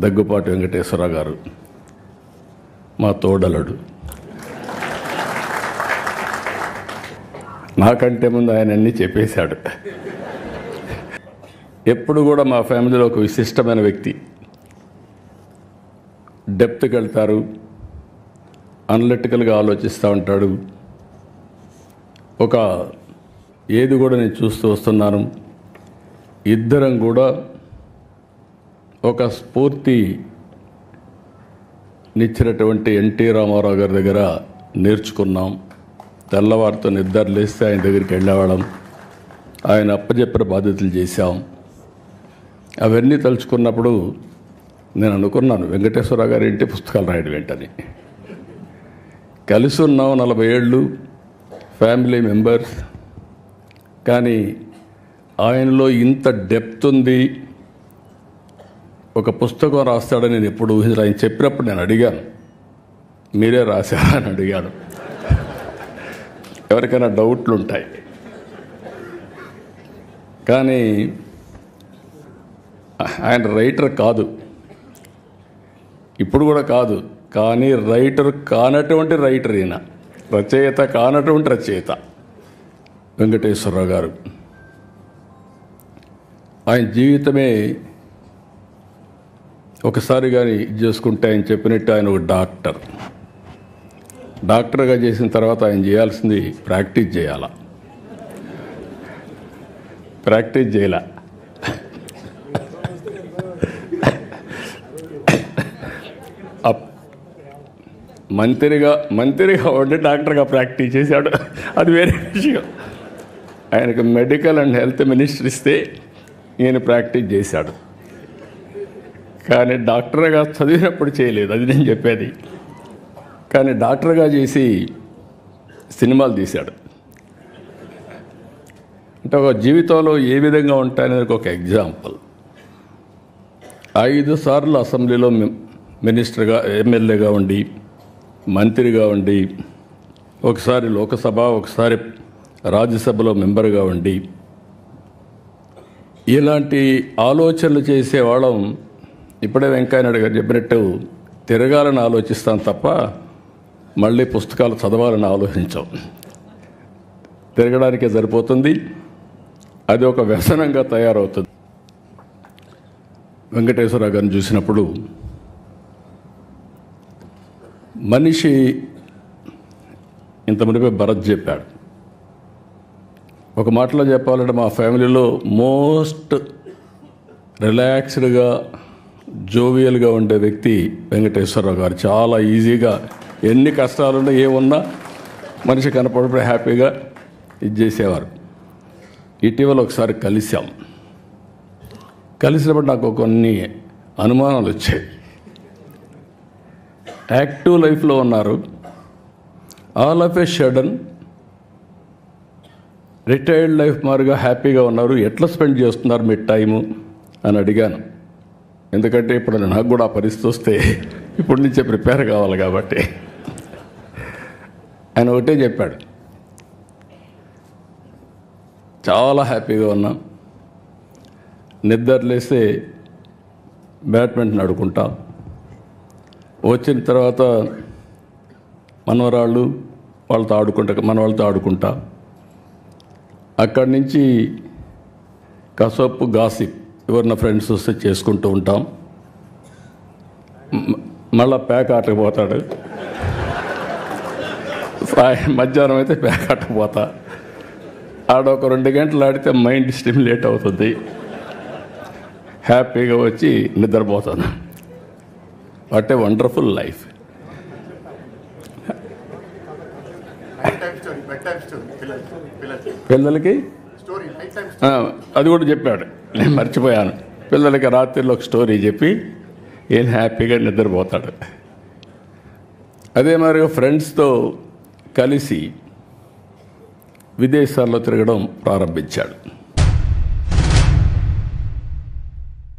దగ్గుపాటి వెంకటేశ్వరరావు గారు మా తోడలుడు. నాకంటే ముందు ఆయన అన్నీ చెప్పేశాడు. ఎప్పుడు కూడా మా ఫ్యామిలీలో ఒక విశిష్టమైన వ్యక్తి. డెప్త్కి వెళ్తారు, అనలిటికల్గా ఆలోచిస్తూ ఉంటాడు. ఒక ఏది కూడా నేను చూస్తూ వస్తున్నాను, ఇద్దరం కూడా ఒక స్ఫూర్తినిచ్చినటువంటి ఎన్టీ రామారావు గారి దగ్గర నేర్చుకున్నాం. తెల్లవారితో నిద్ర లేస్తే ఆయన దగ్గరికి వెళ్ళేవాళ్ళం, ఆయన అప్పచెప్పిన బాధ్యతలు చేశాం. అవన్నీ తలుచుకున్నప్పుడు నేను అనుకున్నాను, వెంకటేశ్వరరావు గారి ఇంటి పుస్తకాలు రాయడం ఏంటని. కలిసి ఉన్నాం 40 ఏళ్ళు, ఫ్యామిలీ మెంబర్స్. కానీ ఆయనలో ఇంత డెప్త్ ఉంది, ఒక పుస్తకం రాస్తాడని నేను ఎప్పుడు ఊహించలేదు. ఆయన చెప్పినప్పుడు నేను అడిగాను, మీరే రాశారా అని అడిగాను. ఎవరికైనా డౌట్లు ఉంటాయి, కానీ ఆయన రైటర్ కాదు, ఇప్పుడు కూడా కాదు. కానీ రైటర్ కానటువంటి రైటర్ ఈయన, రచయిత కానటువంటి రచయిత వెంకటేశ్వరరావు గారు. ఆయన జీవితమే ఒకసారి కానీ ఇది చేసుకుంటే ఆయన చెప్పినట్టు ఆయన ఒక డాక్టర్గా చేసిన తర్వాత ఆయన చేయాల్సింది ప్రాక్టీస్ చేయాల. ప్రాక్టీస్ చేయాల. మంత్రిగా ఉండి డాక్టర్గా ప్రాక్టీస్ చేశాడు, అది వేరే విషయం. ఆయనకు మెడికల్ అండ్ హెల్త్ మినిస్టర్ ఇస్తే ఈయన ప్రాక్టీస్ చేశాడు. కానీ డాక్టర్గా చదివినప్పుడు చేయలేదు, అది నేను చెప్పేది. కానీ డాక్టర్గా చేసి సినిమాలు తీశాడు. అంటే ఒక జీవితంలో ఏ విధంగా ఉంటాయనేది ఒక ఎగ్జాంపుల్. 5 సార్లు అసెంబ్లీలో మినిస్టర్గా, ఎమ్మెల్యేగా ఉండి, మంత్రిగా ఉండి, ఒకసారి లోకసభ, ఒకసారి రాజ్యసభలో మెంబర్గా ఉండి, ఇలాంటి ఆలోచనలు చేసేవాళ్ళం. ఇప్పుడే వెంకయ్యనాయుడు గారు చెప్పినట్టు తిరగాలని ఆలోచిస్తాం తప్ప మళ్ళీ పుస్తకాలు చదవాలని ఆలోచించాం. తిరగడానికే సరిపోతుంది, అది ఒక వ్యసనంగా తయారవుతుంది. వెంకటేశ్వరరావు గారిని చూసినప్పుడు మనిషి, ఇంత మునిపే భరత్ చెప్పాడు, ఒక మాటలో చెప్పాలంటే మా ఫ్యామిలీలో మోస్ట్ రిలాక్స్డ్గా, జోవియల్గా ఉండే వ్యక్తి వెంకటేశ్వరరావు గారు. చాలా ఈజీగా ఎన్ని కష్టాలున్నా ఏమున్నా మనిషి కనపడినప్పుడు హ్యాపీగా ఇది చేసేవారు. ఇటీవల ఒకసారి కలిసినప్పుడు నాకు కొన్ని అనుమానాలు వచ్చాయి. యాక్టివ్ లైఫ్లో ఉన్నారు, all of A sudden retired life మారుగా హ్యాపీగా ఉన్నారు, ఎట్లా స్పెండ్ చేస్తున్నారు మీ టైము అని అడిగాను. ఎందుకంటే ఇప్పుడు నాకు కూడా ఆ పరిస్థితి వస్తే ఇప్పటి నుంచే ప్రిపేర్ కావాలి కాబట్టి. ఆయన ఒకటే చెప్పాడు, చాలా హ్యాపీగా ఉన్నా, నిద్రలేస్తే బ్యాడ్మింటన్ ఆడుకుంటా, వచ్చిన తర్వాత మనవాళ్ళతో ఆడుకుంటా, అక్కడి నుంచి కాసేపు గాసిప్, ఎవరన్నా ఫ్రెండ్స్ వస్తే చేసుకుంటూ ఉంటాం. మళ్ళా ప్యాక్ ఆటకు పోతాడు, మధ్యాహ్నం అయితే ప్యాక్ ఆటకు పోతా, ఆడొక 2 గంటలు ఆడితే మైండ్ స్టిమ్యులేట్ అవుతుంది, హ్యాపీగా వచ్చి నిద్రపోతాను. What a wonderful life. పిల్లలకి అది కూడా చెప్పాడు, నేను మర్చిపోయాను. పిల్లలకి రాత్రిలో ఒక స్టోరీ చెప్పి ఏం హ్యాపీగా నిద్రపోతాడు. అదే మరి ఫ్రెండ్స్తో కలిసి విదేశాల్లో తిరగడం ప్రారంభించాడు.